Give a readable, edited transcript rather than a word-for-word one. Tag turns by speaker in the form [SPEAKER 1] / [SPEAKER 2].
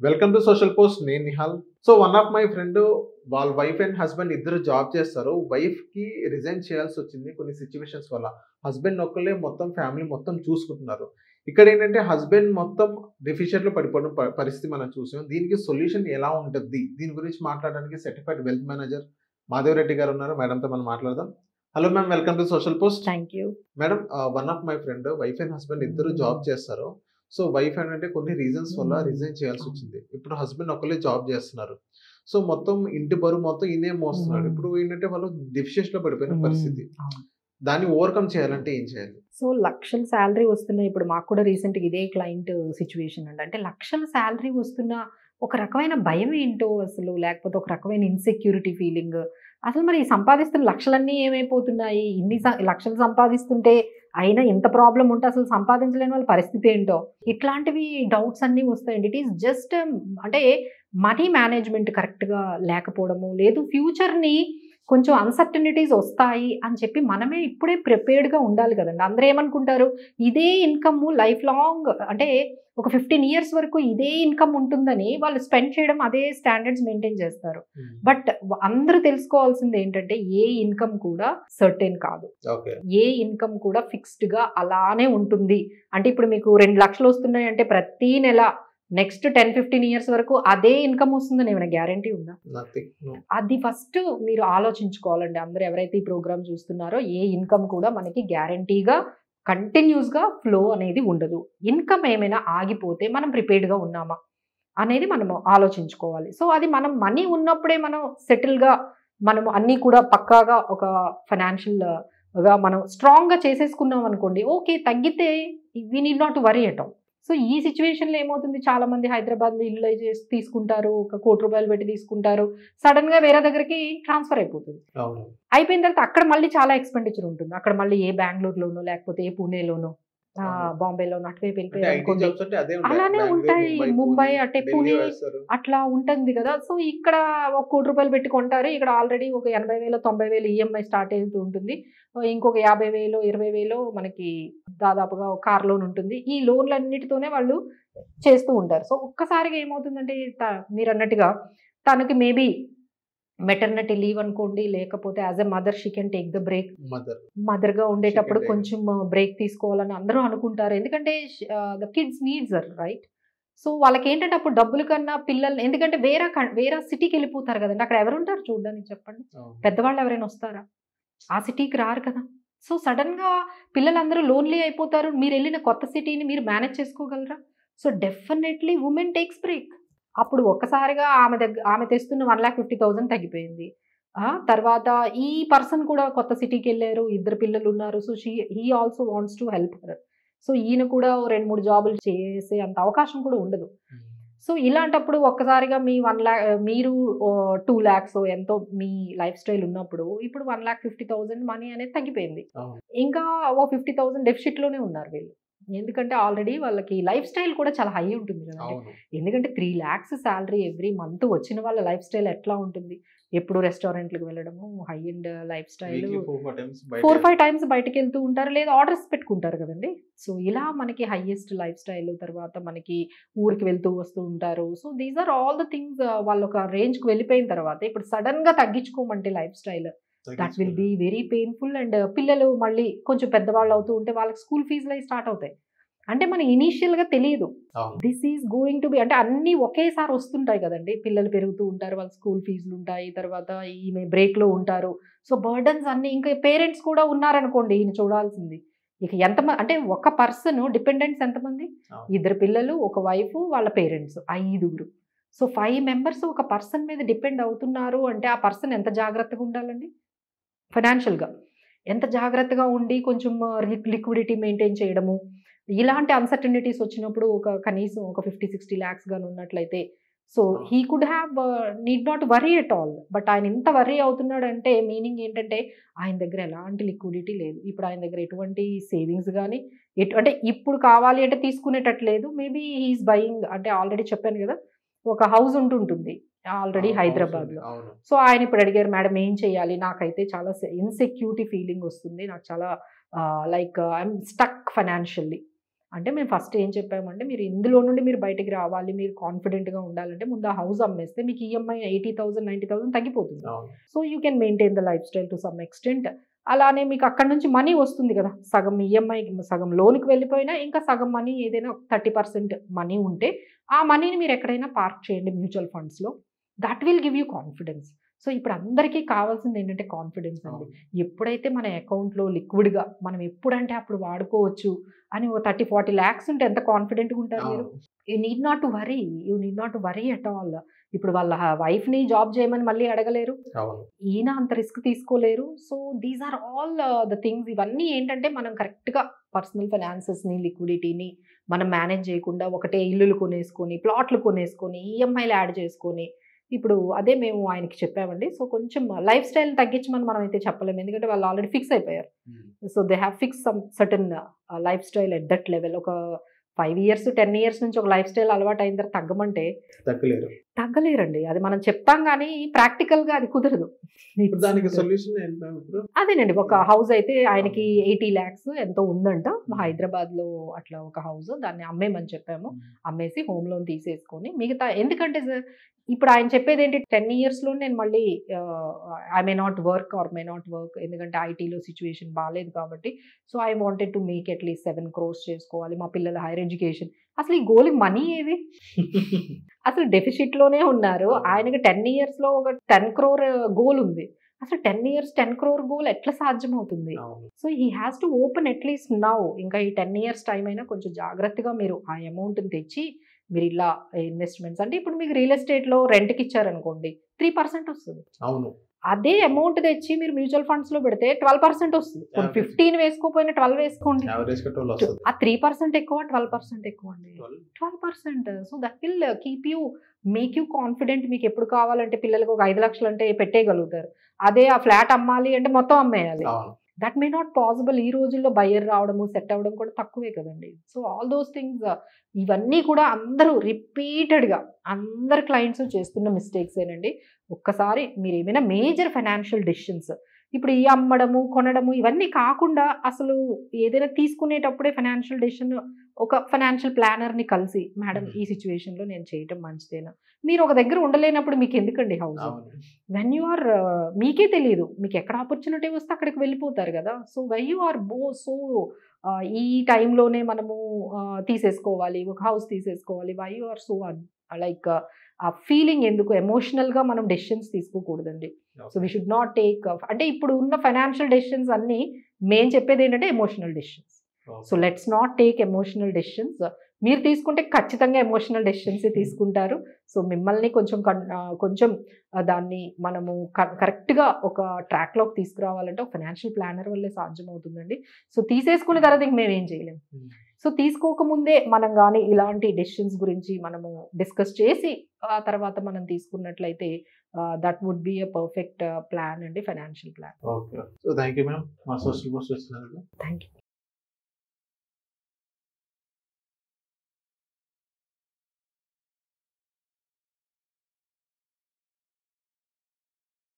[SPEAKER 1] Welcome to social post. నేను Nihal. So one of my friend వాళ్ళ wife and husband ఇద్దరు job చేస్తారు. Wife కి రిజైన్ చేయాల్సి వచ్చింది కొన్ని సిచ్యువేషన్స్ వల్ల. హస్బెండ్ ఒక్కళ్ళే మొత్తం ఫ్యామిలీ మొత్తం చూసుకుంటున్నారు. ఇక్కడ ఏంటంటే హస్బెండ్ మొత్తం డెఫిషియట్ లో పడిపోయిన పరిస్థితి మనం చూసాం. దీనికి సొల్యూషన్ ఎలా ఉంటుంది, దీని గురించి మాట్లాడడానికి సర్టిఫైడ్ వెల్త్ మేనేజర్ మాధవరెడ్డి గారు ఉన్నారు. మేడంతో మనం మాట్లాడదాం. Hello ma'am, welcome to social post.
[SPEAKER 2] Thank you.
[SPEAKER 1] Madam, one of my friend wife and husband ఇద్దరు జాబ్ చేస్తారు. సో వైఫ్ ఏంటంటే కొన్ని రీజన్స్ వల్ల రిజైన్ చేయాల్సి వచ్చింది. ఇప్పుడు హస్బెండ్ ఒకళ్ళే జాబ్ చేస్తున్నారు. సో మొత్తం ఇంటి బరువు మొత్తం ఈయనే మోస్తున్నాడు. ఇప్పుడు ఏంటంటే వాళ్ళు డెఫిషియట్ లో పడిపోయిన పరిస్థితి. దాన్ని ఓవర్కమ్ చేయాలంటే ఏం చేయాలి?
[SPEAKER 2] సో లక్షల శాలరీ వస్తున్నాయి. ఇప్పుడు మాకు కూడా రీసెంట్గా ఇదే క్లయింట్ సిచ్యువేషన్ అండి. అంటే లక్షల శాలరీ వస్తున్న ఒక రకమైన భయం ఏంటో అసలు, లేకపోతే ఒక రకమైన ఇన్సెక్యూరిటీ ఫీలింగ్. అసలు మరి సంపాదిస్తున్న లక్షలన్నీ ఏమైపోతున్నాయి? ఇన్ని లక్షలు సంపాదిస్తుంటే అయినా ఎంత ప్రాబ్లం ఉంటే అసలు సంపాదించలేని వాళ్ళ పరిస్థితి ఏంటో, ఇట్లాంటివి డౌట్స్ అన్నీ వస్తాయండి. ఇట్ ఈస్ జస్ట్ అంటే మనీ మేనేజ్మెంట్ కరెక్ట్గా లేకపోవడము, లేదు ఫ్యూచర్ని కొంచెం అన్సర్టనిటీస్ వస్తాయి అని చెప్పి మనమే ఇప్పుడే ప్రిపేర్డ్గా ఉండాలి కదండి. అందరూ ఏమనుకుంటారు, ఇదే ఇన్కమ్ లైఫ్ లాంగ్, అంటే ఒక 15 years వరకు ఇదే ఇన్కమ్ ఉంటుందని వాళ్ళు స్పెండ్ చేయడం, అదే స్టాండర్డ్స్ మెయింటైన్ చేస్తారు. బట్ అందరూ తెలుసుకోవాల్సింది ఏంటంటే ఏ ఇన్కమ్ కూడా సర్టెన్ కాదు. ఏ ఇన్కమ్ కూడా ఫిక్స్డ్గా అలానే ఉంటుంది. అంటే ఇప్పుడు మీకు 2 లక్షలు వస్తున్నాయి అంటే ప్రతి నెల నెక్స్ట్ 10-15 years వరకు అదే ఇన్కమ్ వస్తుందని ఏమైనా గ్యారంటీ ఉందా? అది ఫస్ట్ మీరు ఆలోచించుకోవాలండి. అందరూ ఎవరైతే ఈ ప్రోగ్రామ్ చూస్తున్నారో, ఏ ఇన్కమ్ కూడా మనకి గ్యారంటీగా కంటిన్యూస్గా ఫ్లో అనేది ఉండదు. ఇన్కమ్ ఏమైనా ఆగిపోతే మనం ప్రిపేర్డ్గా ఉన్నామా అనేది మనం ఆలోచించుకోవాలి. సో అది మనం మనీ ఉన్నప్పుడే మనం సెటిల్గా, మనం అన్నీ కూడా పక్కాగా ఒక ఫైనాన్షియల్గా మనం స్ట్రాంగ్గా చేసేసుకున్నాం అనుకోండి, ఓకే, తగ్గితే we need not worry at all. So ఈ సిచ్యువేషన్లో ఏమవుతుంది, చాలా మంది హైదరాబాద్లో ఇల్లు తీసుకుంటారు, ఒక ₹1,00,00,000 పెట్టి తీసుకుంటారు, సడన్గా వేరే దగ్గరికి ట్రాన్స్ఫర్ అయిపోతుంది. అయిపోయిన తర్వాత అక్కడ మళ్ళీ చాలా ఎక్స్పెండిచర్ ఉంటుంది. అక్కడ మళ్ళీ ఏ బెంగళూరులోనో లేకపోతే ఏ పూణేలోనో బాంబేలోనో అటువైపు వెళ్ళిపోయారు అనుకోండి, అలానే ఉంటాయి. ముంబై అంటే పూణే అట్లా ఉంటుంది కదా. సో ఇక్కడ ఒక ₹1,00,00,000 పెట్టి కొంటారు, ఇక్కడ ఆల్రెడీ ఒక 80,000 90,000 ఈఎంఐ స్టార్ట్ అవుతూ ఉంటుంది. ఇంకొక 50,000 20,000 మనకి దాదాపుగా కార్ లోన్ ఉంటుంది. ఈ లోన్లన్నిటితోనే వాళ్ళు చేస్తూ ఉంటారు. సో ఒక్కసారిగా ఏమవుతుందంటే మీరు అన్నట్టుగా తనకి మేబీ మెటర్నిటీ లీవ్ అనుకోండి, లేకపోతే as a mother she can take the break. మదర్గా ఉండేటప్పుడు కొంచెం బ్రేక్ తీసుకోవాలని అందరూ అనుకుంటారు. ఎందుకంటే the kids needs are right. So వాళ్ళకి ఏంటంటే అప్పుడు డబ్బుల కన్నా పిల్లలు, ఎందుకంటే వేరే సిటీకి వెళ్ళిపోతారు కదండి, అక్కడ ఎవరుంటారు చూడడానికి చెప్పండి? పెద్దవాళ్ళు ఎవరైనా వస్తారా? ఆ సిటీకి రారు కదా. సో సడన్గా పిల్లలందరూ లోన్లీ అయిపోతారు. మీరు వెళ్ళిన కొత్త సిటీని మీరు మేనేజ్ చేసుకోగలరా? So definitely women takes break. అప్పుడు ఒక్కసారిగా ఆమె తెస్తున్న 1,50,000 తగ్గిపోయింది. తర్వాత ఈ పర్సన్ కూడా కొత్త సిటీకి వెళ్ళారు, 2 పిల్లలు ఉన్నారు. So he also wants to help her. So ఈయన కూడా 2-3 జాబులు చేసే అంత అవకాశం కూడా ఉండదు. సో ఇలాంటప్పుడు ఒక్కసారిగా మీరు 2 lakhs ఎంతో మీ లైఫ్ స్టైల్ ఉన్నప్పుడు, ఇప్పుడు 1,50,000 మనీ అనేది తగ్గిపోయింది. ఇంకా ఓ 50,000 డెఫిసిట్ లోనే ఉన్నారు వీళ్ళు. ఎందుకంటే ఆల్రెడీ వాళ్ళకి లైఫ్ స్టైల్ కూడా చాలా హై ఉంటుంది కదండి. ఎందుకంటే 3 lakhs శాలరీ ఎవ్రీ మంత్ వచ్చిన వాళ్ళ లైఫ్ స్టైల్ ఎట్లా ఉంటుంది? ఎప్పుడు రెస్టారెంట్లకు వెళ్ళడము, high and life style, 4-5 times బయటకు వెళ్తూ ఉంటారు, లేదా ఆర్డర్స్ పెట్టుకుంటారు కదండి. సో ఇలా మనకి హైయెస్ట్ లైఫ్ స్టైల్, తర్వాత మనకి ఊరికి వెళ్తూ వస్తూ ఉంటారు. So these are all the things. వాళ్ళు ఒక రేంజ్కి వెళ్ళిపోయిన తర్వాత ఇప్పుడు సడన్గా తగ్గించుకోమంటే lifestyle, that will be very painful. And పిల్లలు మళ్ళీ కొంచెం పెద్దవాళ్ళు అవుతూ ఉంటే వాళ్ళకి స్కూల్ ఫీజులు అవి స్టార్ట్ అవుతాయి. అంటే మనకి ఇనీషియల్గా తెలియదు this is going to be, అంటే అన్నీ ఒకేసారి వస్తుంటాయి కదండి. పిల్లలు పెరుగుతూ ఉంటారు, వాళ్ళ స్కూల్ ఫీజులు ఉంటాయి, తర్వాత ఈమె బ్రేక్లో ఉంటారు. సో బర్డన్స్ అన్నీ, ఇంకా పేరెంట్స్ కూడా ఉన్నారనుకోండి ఈయన చూడాల్సింది. ఇక ఎంతమంది అంటే ఒక పర్సన్ డిపెండెంట్స్ ఎంతమంది? 2 పిల్లలు, ఒక వైఫ్, వాళ్ళ పేరెంట్స్, 5. సో 5 members ఒక పర్సన్ మీద డిపెండ్ అవుతున్నారు అంటే ఆ పర్సన్ ఎంత జాగ్రత్తగా ఉండాలండి ఫైనాన్షియల్గా, ఎంత జాగ్రత్తగా ఉండి కొంచెం లిక్విడిటీ మెయింటైన్ చేయడము. ఇలాంటి అన్సర్టనిటీస్ వచ్చినప్పుడు కనీసం ఒక 50-60 lakhs గాను ఉన్నట్లయితే, so he could have need not worry at all. But ఆయన ఇంత వరీ అవుతున్నాడంటే మీనింగ్ ఏంటంటే ఆయన దగ్గర ఎలాంటి లిక్విడిటీ లేదు. ఇప్పుడు ఆయన దగ్గర ఎటువంటి సేవింగ్స్ కానీ అంటే ఇప్పుడు కావాలి అంటే తీసుకునేటట్లేదు. మేబీ హీఈస్ బయింగ్, అంటే ఆల్రెడీ చెప్పాను కదా, ఒక హౌస్ ఉంటుంటుంది ఆల్రెడీ హైదరాబాద్లో. సో ఆయన ఇప్పుడు అడిగారు, మేడం ఏం చేయాలి, నాకైతే చాలా ఇన్సెక్యూరిటీ ఫీలింగ్ వస్తుంది, నాకు చాలా లైక్ ఐఎమ్ స్టక్ ఫైనాన్షియల్లీ. అంటే మేము ఫస్ట్ ఏం చెప్పామంటే మీరు ఇందులో నుండి మీరు బయటికి రావాలి, మీరు కాన్ఫిడెంట్గా ఉండాలంటే ముందు ఆ హౌస్ అమ్మేస్తే మీకు ఈఎంఐ 80,000 90,000 తగ్గిపోతుంది. So you can maintain the life style to some extent. అలానే మీకు అక్కడ నుంచి మనీ వస్తుంది కదా, సగం ఈఎంఐ సగం లోన్కి వెళ్ళిపోయినా ఇంకా సగం మనీ ఏదైనా 30% మనీ ఉంటే ఆ మనీని మీరు ఎక్కడైనా పార్క్ చేయండి మ్యూచువల్ ఫండ్స్లో. That will give you confidence. So ఇప్పుడు అందరికీ కావాల్సింది ఏంటంటే కాన్ఫిడెన్స్ అండి. ఎప్పుడైతే మన అకౌంట్లో లిక్విడ్గా మనం ఎప్పుడంటే అప్పుడు వాడుకోవచ్చు అని ఒక 30-40 lakhs ఉంటే ఎంత కాన్ఫిడెంట్గా ఉంటారు మీరు. You need not to worry at all. ఇప్పుడు వాళ్ళ వైఫ్ని జాబ్ చేయమని మళ్ళీ అడగలేరు, ఈయన అంత రిస్క్ తీసుకోలేరు. So these are all the things. ఇవన్నీ ఏంటంటే మనం కరెక్ట్గా పర్సనల్ ఫైనాన్సెస్ని, లిక్విడిటీని మనం మేనేజ్ చేయకుండా ఒకటే ఇల్లులు కొనేసుకొని, ప్లాట్లు కొనేసుకొని, ఈఎంఐలు యాడ్ చేసుకొని, ఇప్పుడు అదే మేము ఆయనకి చెప్పామండి. సో కొంచెం లైఫ్ స్టైల్ తగ్గించమని మనం అయితే చెప్పలేము, ఎందుకంటే వాళ్ళు ఆల్రెడీ ఫిక్స్ అయిపోయారు. So they have fix some certain life style at that level. ఒక 5 years 10 years నుంచి ఒక లైఫ్ స్టైల్ అలవాటు అయిన తర్వాత తగ్గమంటే తగ్గలేరండి. అది మనం చెప్తాం కానీ ప్రాక్టికల్గా అది కుదరదు.
[SPEAKER 1] దానికి సొల్యూషన్ ఏంటంటే
[SPEAKER 2] అదేనండి, ఒక హౌస్ అయితే ఆయనకి 80 lakhs ఎంతో ఉందంట హైదరాబాద్లో. అట్లా ఒక హౌస్, దాన్ని అమ్మేమని చెప్పాము. అమ్మేసి హోమ్ లోన్ తీసేసుకొని మిగతా, ఎందుకంటే సార్ ఇప్పుడు ఆయన చెప్పేది ఏంటి, 10 yearsలో నేను మళ్ళీ ఐ మే నాట్ వర్క్, ఎందుకంటే ఐటీలో సిచ్యువేషన్ బాగాలేదు కాబట్టి. So I wanted to make at least 7 crores చేసుకోవాలి, మా పిల్లల హైయర్ ఎడ్యుకేషన్. అసలు ఈ గోల్కి మనీ ఏది? అసలు డెఫిసిట్లోనే ఉన్నారు. ఆయనకి 10 yearsలో ఒక 10 crore గోల్ ఉంది. అసలు 10 years 10 crore గోల్ ఎట్లా సాధ్యమవుతుంది? So he has to open at least now. ఇంకా ఈ 10 years టైం అయినా కొంచెం జాగ్రత్తగా మీరు ఆ అమౌంట్ని తెచ్చి మీరు ఇలా ఇన్వెస్ట్మెంట్స్, అంటే ఇప్పుడు మీకు రియల్ ఎస్టేట్లో రెంట్కి ఇచ్చారనుకోండి 3% వస్తుంది.
[SPEAKER 1] అవును,
[SPEAKER 2] అదే అమౌంట్ తెచ్చి మీరు మ్యూచువల్ ఫండ్స్లో పెడితే 12% వస్తుంది. 15 వేసుకోపోయినా 12 వేసుకోండి. ఆ 3% ఎక్కువ, 12% ఎక్కువ అండి, 12%. So that will keep you, make you confident. మీకు ఎప్పుడు కావాలంటే పిల్లలకు ఒక 5 లక్షలు అంటే పెట్టేయగలుగుతారు. అదే ఆ ఫ్లాట్ అమ్మాలి అంటే మొత్తం అమ్మేయాలి. That may not possible. ఈ రోజుల్లో బయర్ రావడము, సెట్ అవ్వడం కూడా తక్కువే కదండి. సో ఆల్ దోస్ థింగ్స్, ఇవన్నీ కూడా అందరూ రిపీటెడ్గా అందరు క్లయింట్స్ చేస్తున్న మిస్టేక్స్ ఏనండి. ఒక్కసారి మీరు ఏమైనా మేజర్ ఫైనాన్షియల్ డెసిషన్స్, ఇప్పుడు ఈ అమ్మడము, కొనడము, ఇవన్నీ కాకుండా అసలు ఏదైనా తీసుకునేటప్పుడే ఫైనాన్షియల్ డెసిషన్ ఒక ఫైనాన్షియల్ ప్లానర్ని కలిసి, మేడం ఈ సిచ్యువేషన్లో నేను చేయటం మంచిదేనా, మీరు ఒక దగ్గర ఉండలేనప్పుడు మీకు ఎందుకండి హౌస్? వెన్ యు ఆర్, మీకే తెలియదు మీకు ఎక్కడ ఆపర్చునిటీ వస్తే అక్కడికి వెళ్ళిపోతారు కదా. So why you are so ఈ టైంలోనే మనము తీసేసుకోవాలి, ఒక హౌస్ తీసేసుకోవాలి, why you are so like ఆ ఫీలింగ్ ఎందుకు? ఎమోషనల్గా మనం డెసిషన్స్ తీసుకోకూడదండి. So we should not take, అంటే ఇప్పుడు ఉన్న ఫైనాన్షియల్ డెసిషన్స్ అన్నీ మేము చెప్పేది ఏంటంటే emotional decisions. So let's not take emotional decisions. మీరు తీసుకుంటే ఖచ్చితంగా ఎమోషనల్ డెసిషన్స్ తీసుకుంటారు. సో మిమ్మల్ని కొంచెం దాన్ని మనము కరెక్ట్గా ఒక ట్రాక్లోకి తీసుకురావాలంటే ఒక ఫైనాన్షియల్ ప్లానర్ వల్లే సాధ్యమవుతుందండి. సో తీసేసుకునే తర్వాత ఇంక మేము ఏం చేయలేము. సో తీసుకోకముందే మనం కానీ ఇలాంటి డెసిషన్స్ గురించి మనము డిస్కస్ చేసి ఆ తర్వాత మనం తీసుకున్నట్లయితే that would be a perfect plan అండి, financial plan.
[SPEAKER 1] Okay, so thank you ma'am మా సోషల్ పోస్ట్ వచ్చినందుకు.
[SPEAKER 2] Thank you.